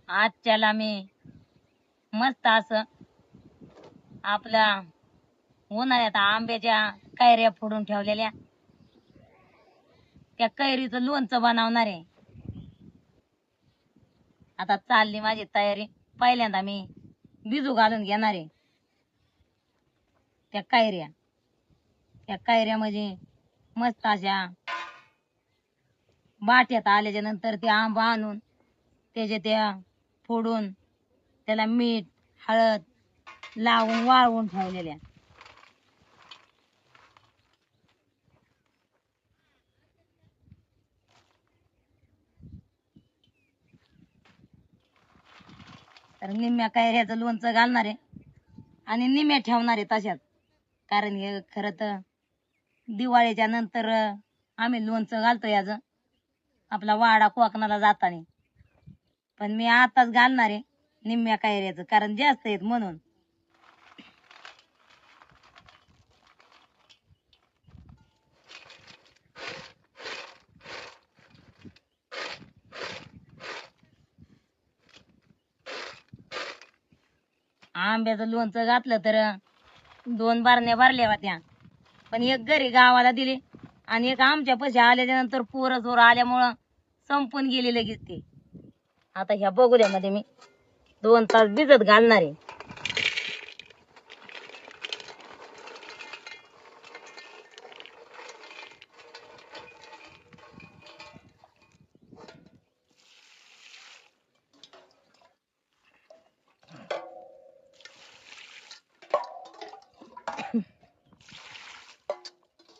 आजच्याला मी मस्त असं आपल्या उन्हाळ्यात आंब्याच्या कैऱ्या फोडून ठेवलेल्या त्या कैरीचं लोणचं बनवणार आहे. आता चालली माझी तयारी. पहिल्यांदा मी बिजू घालून घेणार आहे त्या कैऱ्या. त्या कैऱ्या म्हणजे मस्त अशा बाट्यात आल्याच्या नंतर ते आंबा आणून त्याच्या त्या फोडून त्याला मीठ हळद लावून वाळवून ठेवलेल्या. तर निम्म्या कैऱ्याचं लोणचं घालणार आहे आणि निम्म्या ठेवणार आहे तशाच. कारण हे खरं तर दिवाळीच्या नंतर आम्ही लोणचं घालतो याचं आपला वाडा कोकणाला जाताना. पण मी आताच घालणार आहे निम्म्या कैऱ्याचं कारण जास्त आहेत म्हणून. आंब्याचं लोणचं घातलं तर 2 बारण्या भरल्या होत्या. पण एक घरी गावाला दिली आणि एक आमच्या पैसे आल्याच्या नंतर पोरं जोर आल्यामुळं संपून गेली लगेच ते. आता ह्या बगुल्यामध्ये मी 2 तास भिजत घालणार आहे.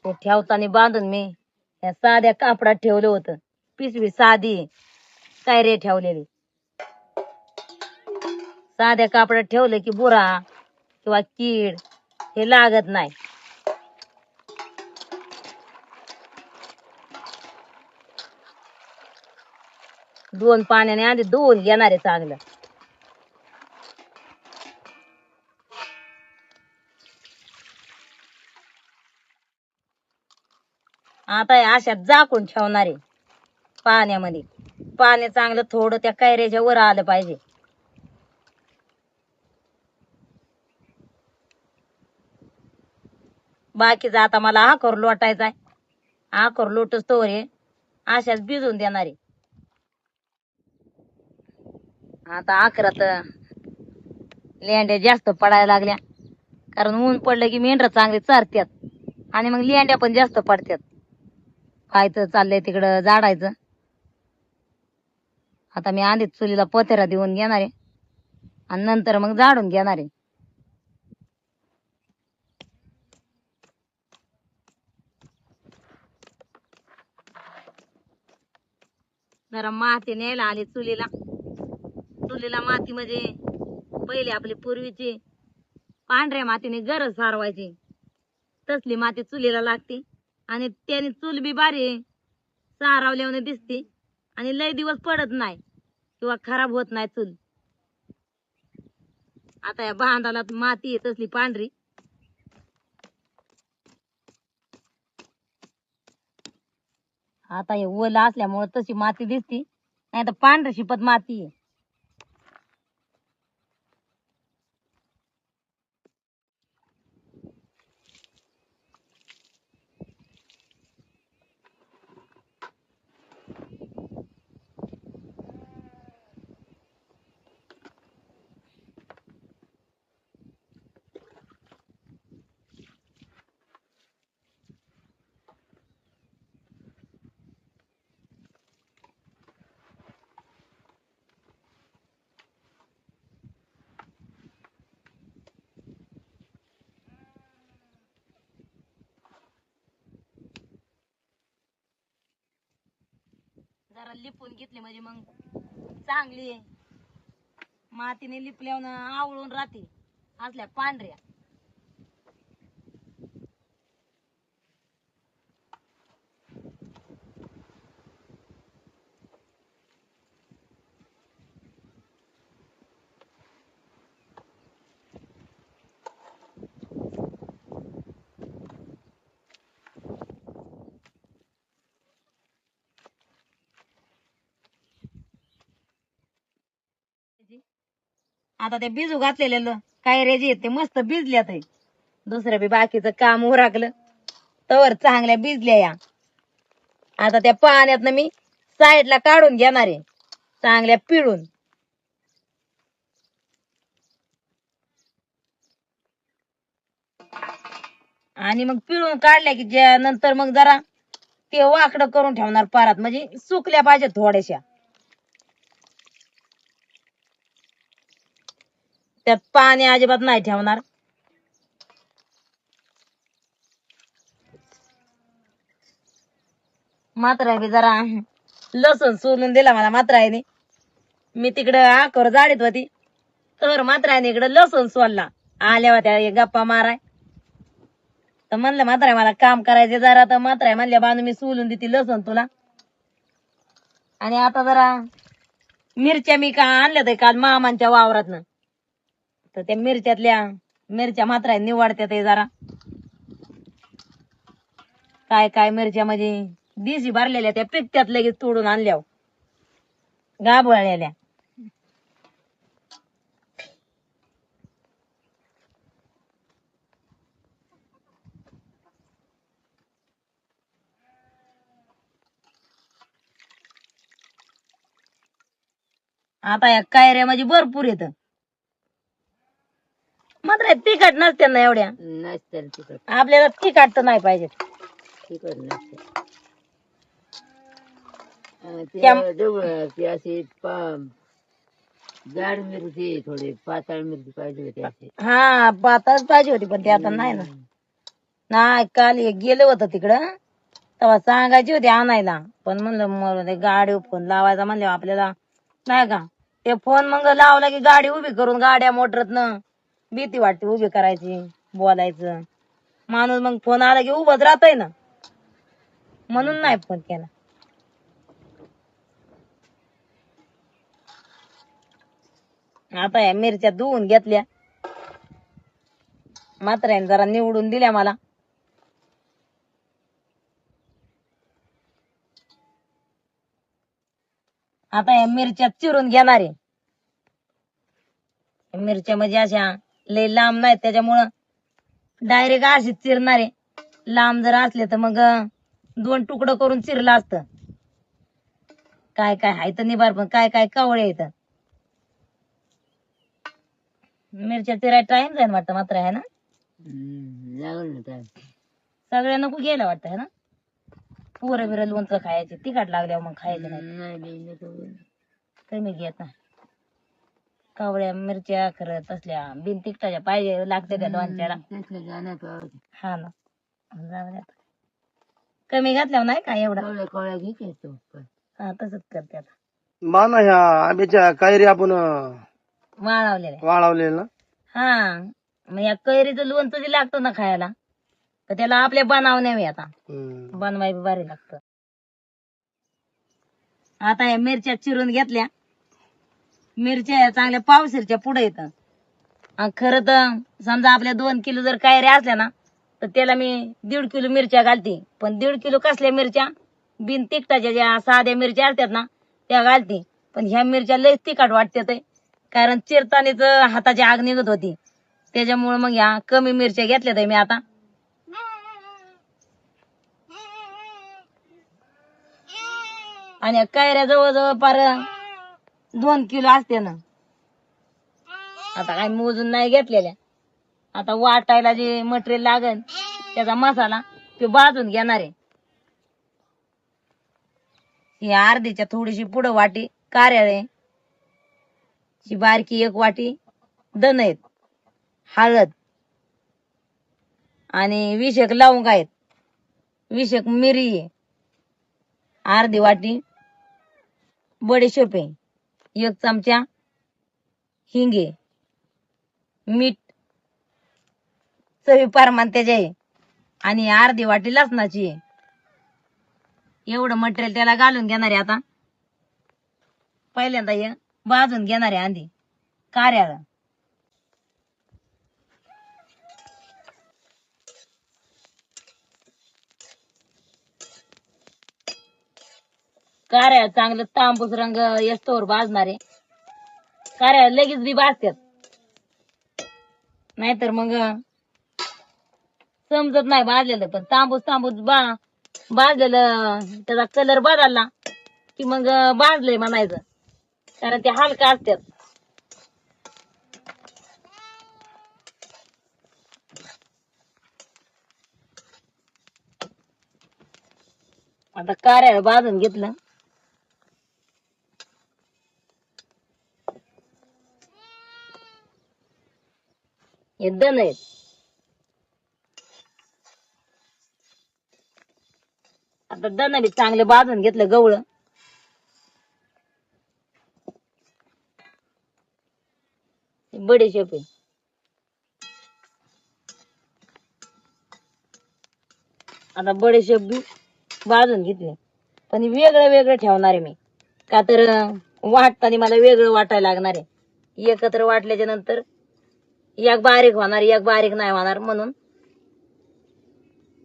ते ठेवताना बांधून मी या साध्या कापडात ठेवलं होतं. पिशवी साधी कैरे ठेवलेली. साध्या कापडात ठेवलं की बुरा किंवा कीड हे लागत नाही. दोन पाण्याने आधी धुवून घेणार आहे चांगलं. आता अशा झाकून ठेवणार आहे पाण्यामध्ये. पाणी चांगलं थोडं त्या कैऱ्याच्या वर आलं पाहिजे. बाकीचं आता मला आकर लोटायचा आहे. आकर लोटच तोवर हे अशाच भिजून देणार आहे. आता आकरात लेंड्या जास्त पडायला लागल्या कारण ऊन पडलं की मेंढर चांगले चारत्यात आणि मग लेंड्या पण जास्त पडत्यात. खायचं चाललंय तिकडं झाडायचं. आता मी आधीच चुलीला पतेरा देऊन घेणार आहे आणि नंतर मग झाडून घेणार आहे. जरा माती न्यायला आली चुलीला. चुलीला माती म्हणजे पहिले आपली पूर्वीची पांढऱ्या मातीने गरज सारवायची तसली माती चुलीला लागते आणि त्याने चूल बी बारी सारवल्याने दिसते आणि लय दिवस पडत नाही किंवा खराब होत नाही चूल. आता या बांधाला माती आहे तसली पांढरी. आता हे ओलं असल्यामुळे तशी माती दिसती नाही तर पांढरी शिपत माती आहे. जरा लिपून घेतली म्हणजे मग चांगली मातीने लिपल्यावर आवळून राहते असल्या पांढऱ्या. आता ते भिजू घातलेलं काय रे जे ते मस्त भिजल्यात आहे. दुसरं बी बाकीचं काम उरकलं तवर चांगल्या भिजल्या या. आता त्या पाण्यातनं मी साईडला काढून घेणार आहे चांगल्या पिळून. आणि मग पिळून काढल्या की नंतर मग जरा ते वाकडं करून ठेवणार पारात, म्हणजे सुकल्या पाहिजे थोड्याशा. त्यात पाणी अजिबात नाही ठेवणार. मात्र बी जरा लसूण सोलून दिला मला मात्रायने. मी तिकडं आकर जाडीत होती तर मात्रायने इकडं लसूण सोलला. आल्या होत्या गप्पा माराय तर म्हणलं मात्राय मला काम करायचे जरा, तर मात्राय म्हणल्या बांधून मी सोलून देते लसूण तुला. आणि आता जरा मिरच्या मी का आणल्या तर काल मामांच्या वावरातनं, तर त्या मिरच्या मात्राय निवडत्या ते जरा काय काय मिरच्या म्हणजे दिशी भरलेल्या त्या पिकत्यात लगेच तोडून आणल्या गाभळलेल्या. आता या कायऱ्या म्हणजे भरपूर येत मात्र तिखट नसते ना एवढ्या. नसते तिखट, आपल्याला तिखट तर नाही पाहिजे. तिखट नसते. त्या- ती अशी जाड मिरची, थोडी पातळ मिरची पाहिजे होती अशी. हा पातळच पाहिजे होती पण ते आता नाही ना. नाही काल एक गेलं होतं तिकडं तेव्हा सांगायची होती आणायला, पण म्हणलं मग ते गाडी फोन लावायचा म्हणलं आपल्याला नाही का. ते फोन मग लावला की गाडी उभी करून गाड्या मोटरतनं भीती वाटते उभी करायची बोलायचं. माणूस मग फोन आला की उभंच राहतय ना, म्हणून नाही फोन केला. आता या मिरच्या धुवून घेतल्या मात्र जरा निवडून दिल्या मला. आता या मिरच्या चिरून घेणार आहे. मिरच्या म्हणजे अशा लय लांब नाहीत त्याच्यामुळं डायरेक्ट अशीच चिरणार आहे. लांब जर असले तर मग 2 तुकडं करून चिरलं असतं. काय काय हाय तर निभार, पण काय काय कवळे येत. मिरच्या चिराय टाइम जाईल वाटतं मात्र आहे ना. लागल ना काय सगळ्या नको गेल्या वाटतं है ना. पोरं बिरं लोणचं खायचे तिखट लागल्यावर मग खायचं नाही. कमी घेत नाही. कवळ्या मिरच्या खरं तसल्या बिन तिखटाच्या पाहिजे लागते त्या लोणच्याला. हा ना जाऊ द्या. कमी घातल्यावर नाही का एवढं. कवळ्या घे हा तसंच करते आता. माना ह्या आंब्याच्या कैरी आपण वाळवलेल्या वाळवलेल्या ना. हा मग या कैरीचं लोणचं जे लागतं ना खायला, तर त्याला आपल्या बनवण्यावे आता बनवाय भारी लागतं. आता या मिरच्या चिरून घेतल्या. मिरच्या चांगल्या पावशीरच्या पुढे येतं. खरं तर समजा आपल्या 2 किलो जर कैऱ्या असल्या ना तर त्याला मी 1.5 किलो मिरच्या घालते. पण 1.5 किलो कसल्या मिरच्या बिन तिखटाच्या ज्या साध्या मिरच्या असतात ना त्या घालते. पण ह्या मिरच्या लय तिखट वाटतात कारण चिरतानीच हाताची आग निघत होती. त्याच्यामुळे मग ह्या कमी मिरच्या घेतल्यात मी आता. आणि कैऱ्या जवळजवळ पार 2 किलो असते ना. आता काय मोजून नाही घेतलेल्या. आता वाटायला जे मटेरियल लागेल त्याचा मसाला ते भाजून घेणार आहे. ही अर्धीच्या थोडीशी पुढं वाटी कार्याळ आहे. ही बारकी 1 वाटी धन आहेत, हळद आणि 20 लवंग आहेत, 20 मिरी आहे, अर्धी वाटी बडीशेप आहे, 1 चमचा हिंगे, मीठ चवी प्रमाण त्याचे आहे आणि अर्धी वाटी लसणाची आहे. एवढं मटेरियल त्याला घालून घेणार आहे. आता पहिल्यांदा हे भाजून घेणार आहे आधी कार्याला. कार्या चांगलं तांबूस रंग येस्तोवर भाजणार आहे. कार्या लगेच बी भाजतात नाहीतर मग समजत नाही भाजलेलं. पण तांबूस भाजलेलं त्याचा कलर बदलला की मग भाजलंय म्हणायचं, कारण ते हलका असतात. आता कार्याला भाजून घेतलं. हे दण आहेत. आता दण बी चांगले भाजून घेतलं गवळं. बडीशेप आहे. आता बडीशेप बी भाजून घेतले, पण वेगळं वेगळं ठेवणार आहे मी. का तर वाटताना मला वेगळं वाटायला लागणार आहे. एकत्र वाटल्याच्या नंतर एक बारीक होणार, एक बारीक नाही होणार, म्हणून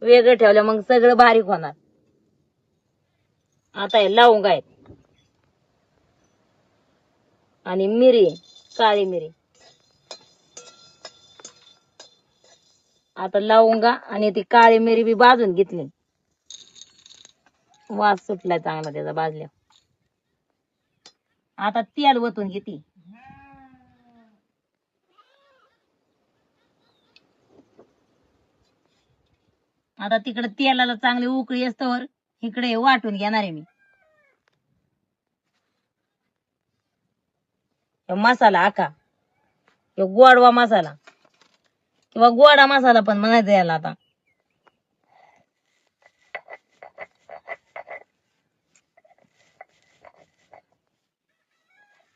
वेगळं ठेवलं मग सगळं बारीक होणार. आता हे लवंग आहेत आणि मिरी, काळी मिरी. आता लवंगा आणि ती काळी मिरी बी भाजून घेतली. वास सुटलाय चांगला त्याचा भाजल्या. आता तेल वतून घेते. आता तिकडे तेलाला चांगली उकळी असतोवर इकडे वाटून घेणार आहे मी. मसाला आका, गोडवा मसाला किंवा गोडा मसाला पण म्हणायचं याला. आता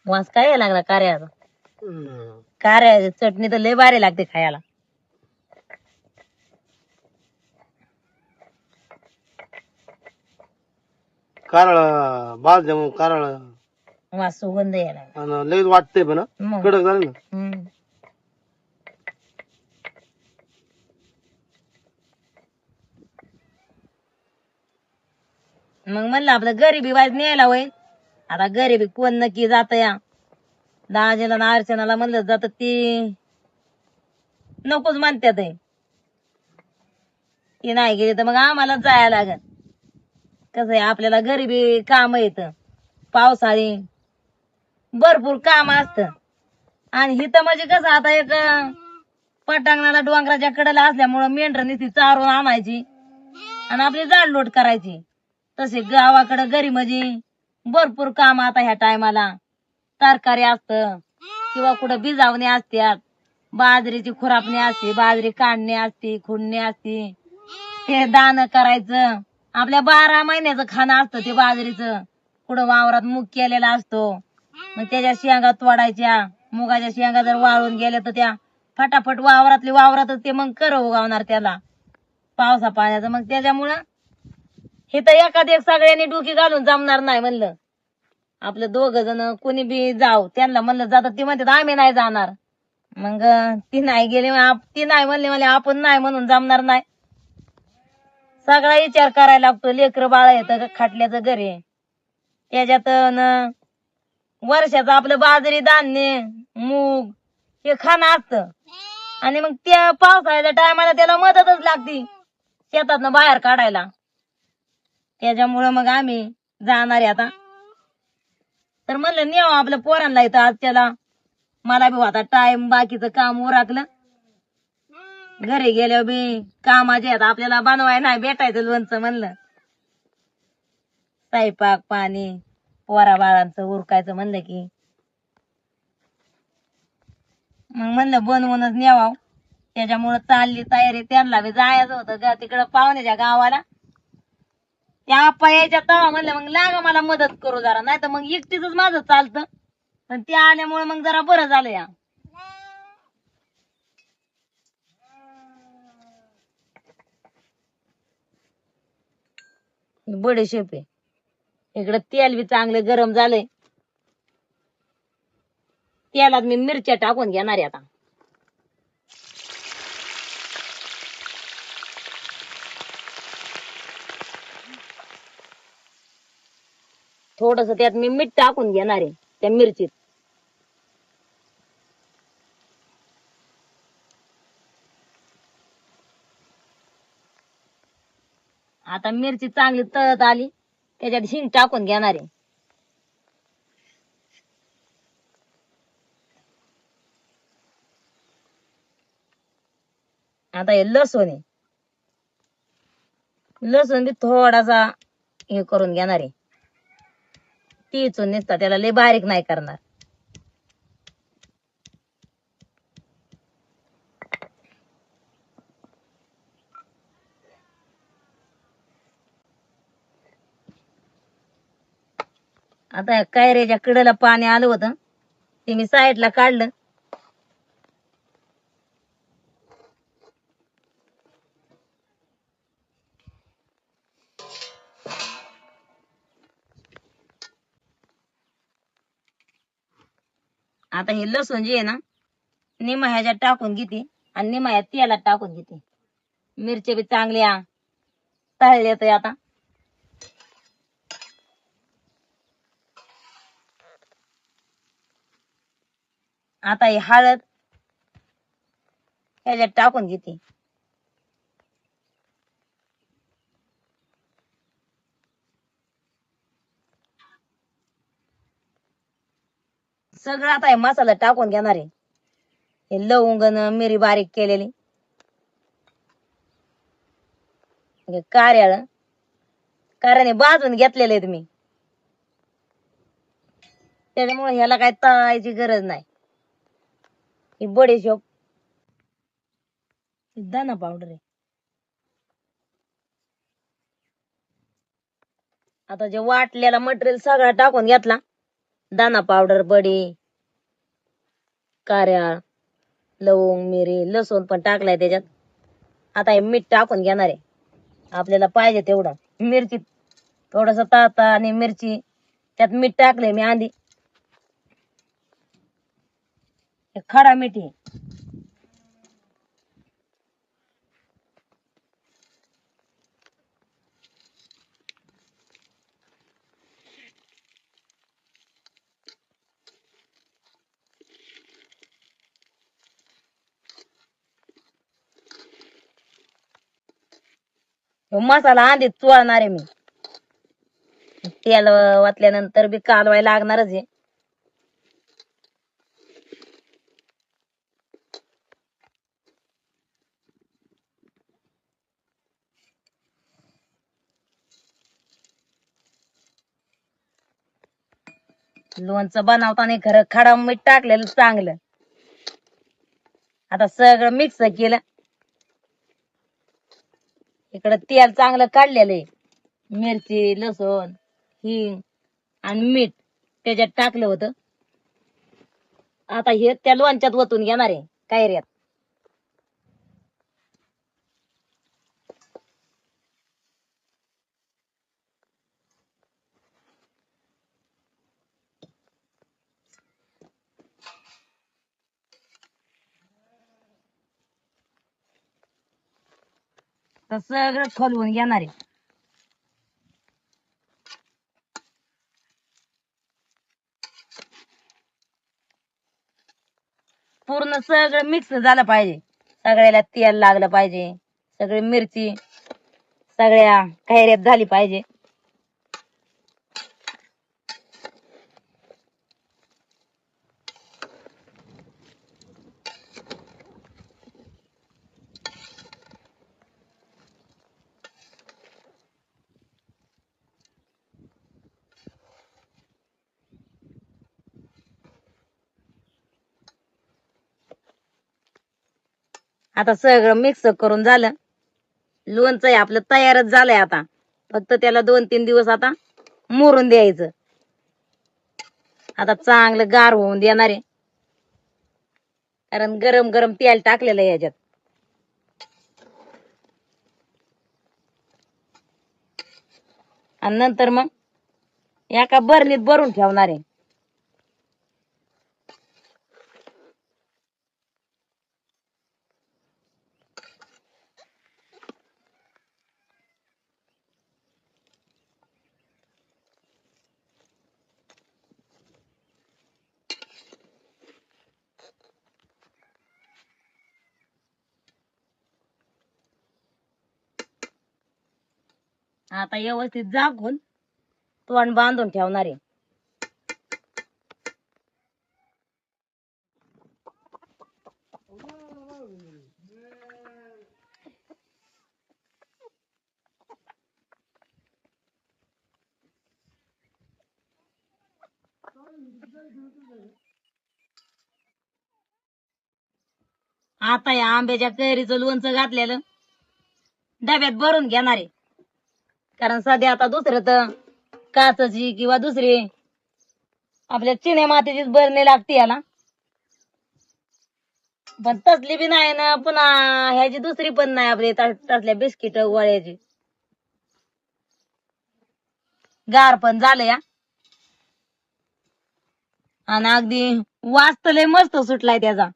वास काय यायला लागला कार्याचा. कार्या चटणी तर लय भारी लागते खायला. कारळ भाजल्यामुळे कारळ वास सुगंध यायला लागला. आणि लगेच वाटतंय पण मग. कडक झालं ना. मग म्हणलं आपलं गरिबी वाईज न्यायला होईल. आता गरिबी कोण नक्की जात या. दाजीला ना अर्चनाला म्हणलं जात, ती नकोच म्हणतात. ती नाही गेली तर मग आम्हाला जायला लागल. कसं आहे, आपल्याला गरिबी काम येत, पावसाळी भरपूर काम असत. आणि हिथं म्हणजे कसं, आता एक पटांगणाला डोंगराच्या कडेला असल्यामुळं मेंढर नुसती चारून आणायची आणि आपली जाडलोट करायची. तसे गावाकडे घरी म्हणजे भरपूर काम. आता ह्या टायमाला तरकारी असत किंवा कुठं बिजावणे असतात, बाजरीची खुरापणी असते, बाजरी काढणे असते, खुडणे असते, ते दान करायचं. आपल्या 12 महिन्याचं खाणं असतं ते बाजरीचं. कुठं वावरात मूग केलेला असतो, मग त्याच्या शेंगा तोडायच्या. मुगाच्या शेंगा जर वाळून गेल्या तर त्या फटाफट वावरातच ते मग कर उगावणार त्याला पावसा पाण्याचं. मग त्याच्यामुळं हे तर एखादी एक सगळ्यांनी डोकी घालून जमणार नाही. म्हणलं आपलं 2 जण कोणी बी जाऊ, त्यांना म्हणलं जातात, ती म्हणतात आम्ही नाही जाणार. मग ती नाही गेली, ती नाही म्हणली, मला आपण नाही म्हणून जमणार नाही. सगळा विचार करायला लागतो. लेकर बाळा येतं खाटल्याचं घरी, त्याच्यात वर्षाचं आपलं बाजरी, धान्य, मूग हे खाणं असतं. आणि मग त्या पावसाळ्याच्या टायमाला त्याला मदतच लागती शेतातनं बाहेर काढायला. त्याच्यामुळं मग आम्ही जाणार आहे आता. तर म्हणलं नेऊ आपल्या पोरांना इथं आज. त्याला मला बी होता टाइम, बाकीचं काम उरकलं. घरी गेल्यावर बी कामाचे आहेत आपल्याला, बनवाय नाही भेटायचं लोणचं. म्हणलं स्वयंपाक पाणी पोरा बाळांचं उरकायचं म्हणलं की मग म्हणलं बनवूनच न्यावाव. त्याच्यामुळं चालली तयारी. त्यांना बी जायचं होतं तिकडं पाहुण्याच्या गावाला. त्या आप्पा यायच्या तवा म्हणलं मग लागा मला मदत करू जरा, नाही तर मग एकटीच माझं चालतं. पण ते आल्यामुळे मग जरा बरं झालं. या बडीशेप आहे. इकडं तेल बी चांगलं गरम झालंय. तेलात मी मिरच्या टाकून घेणार आहे आता. थोडस त्यात मी मीठ टाकून घेणार आहे त्या मिरचीत. आता मिरची चांगली तळत आली, त्याच्यात हिंग टाकून घेणार आहे. आता हे लसूण आहे, लसूण बी थोडासा हे करून घेणार आहे, टिचून नुसता, त्याला लय बारीक नाही करणार. आता या कैऱ्याच्या कडेला पाणी आलं होतं, ते मी साईडला काढलं. आता हे लसूण जे आहे ना, निमा ह्याच्यात टाकून घेते आणि निमा ह्या तेलात टाकून घेते. मिरच्या बी चांगल्या तळल्यात आता. आता ही हळद ह्याच्यात टाकून घेते. सगळं आता हे मसाला टाकून घेणार आहे. हे लवंग न मिरी बारीक केलेली, कार्याळ कार्याने भाजून घेतलेले आहेत मी, त्याच्यामुळे ह्याला काय तळायची गरज नाही. ही बडीशोप, दाना पावडर आहे. आता जे वाटलेला मटेरियल सगळा टाकून घेतला, दाना पावडर, बडी, कार्याळ, लवंग, मिरी, लसूण पण टाकलाय त्याच्यात. आता हे मीठ टाकून घेणार आहे आपल्याला पाहिजे तेवढं. मिरची थोडस ताता आणि मिरची त्यात मीठ टाकलंय मी आधी. हे खडा मीठ आहे. ह्यो मसाला आधीच चोळणार आहे मी, तेल वाटल्यानंतर बी कालवायला लागणारच आहे. लोणचं बनवताना खरं खडा मीठ टाकलेलं चांगलं. आता सगळं मिक्स केलं. इकडं तेल चांगलं काढलेलं आहे, मिरची, लसूण, हिंग आणि मीठ त्याच्यात टाकलं होतं. आता हे त्या लोणच्यात वतून घेणार आहे कैऱ्यात. तर सगळं खोलवून घेणार आहे. पूर्ण सगळं मिक्स झालं पाहिजे, सगळ्याला तेल लागलं पाहिजे, सगळी मिरची सगळ्या कैऱ्यात झाली पाहिजे. आता सगळं मिक्स करून झालं. लोणचं आहे आपलं तयारच झालंय. आता फक्त त्याला 2-3 दिवस आता मुरून द्यायचं. आता चांगलं गार होऊन देणार आहे, कारण गरम गरम तेल टाकलेलं आहे याच्यात. आणि नंतर मग एका बरणीत भरून ठेवणार आहे. आता व्यवस्थित झाकून तोंड बांधून ठेवणार आहे. आता या आंब्याच्या कैरीचं लोणचं घातलेलं डब्यात भरून घेणार आहे. कारण सध्या आता दुसरं तर काचची किंवा दुसरी आपल्या चिन्या मातीचीच बरणी लागते याला. पण तसली बी नाही ना, पुन्हा ह्याची दुसरी पण नाही आपली तसल्या बिस्किट गोळ्याची. गार पण झालं या, आणि अगदी वास तर लय मस्त सुटलाय त्याचा.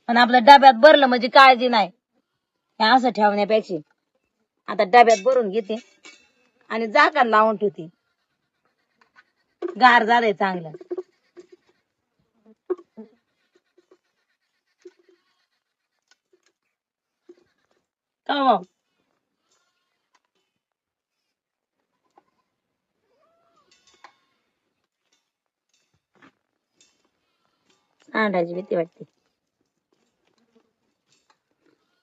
पण आपल्या डब्यात भरलं म्हणजे काळजी नाही हे असं ठेवण्यापेक्षा. आता डब्यात भरून घेते आणि झाकण लावून ठेवते. गार झालंय चांगलं. का भाऊ? अंड्याची भीती वाटते.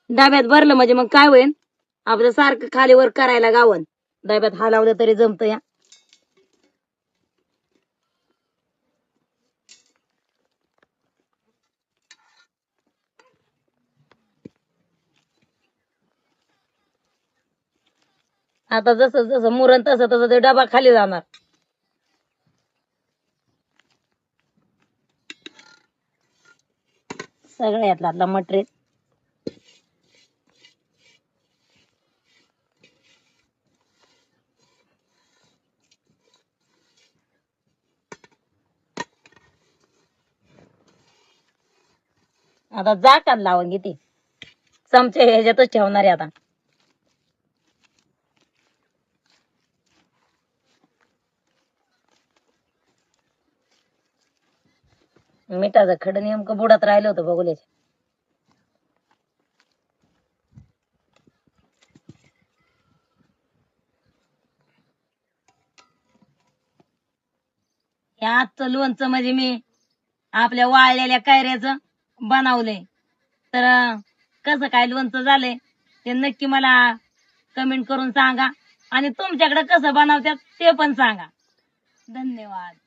डब्यात भरलं म्हणजे मग काय होईल, आपलं सारखं खाली वर करायला गावन. डब्यात हलवलं तरी जमतं या. आता जसं जसं मुरण तसं तसं ते डबा खाली जाणार. सगळ्यातला आपला मटेरियल आता झाकण लावून घेते. चमचे ह्याच्यातच ठेवणार आहे आता. मिठाचं खड नेमकं बुडात राहिलं होतं बघुल्याच्या. हे आजचं लोणचं म्हणजे मी आपल्या वाळलेल्या कैऱ्याचं बनवलंय. तर कसं काय लोणचं झालंय ते नक्की मला कमेंट करून सांगा, आणि तुमच्याकडे कसं बनवतात ते पण सांगा. धन्यवाद.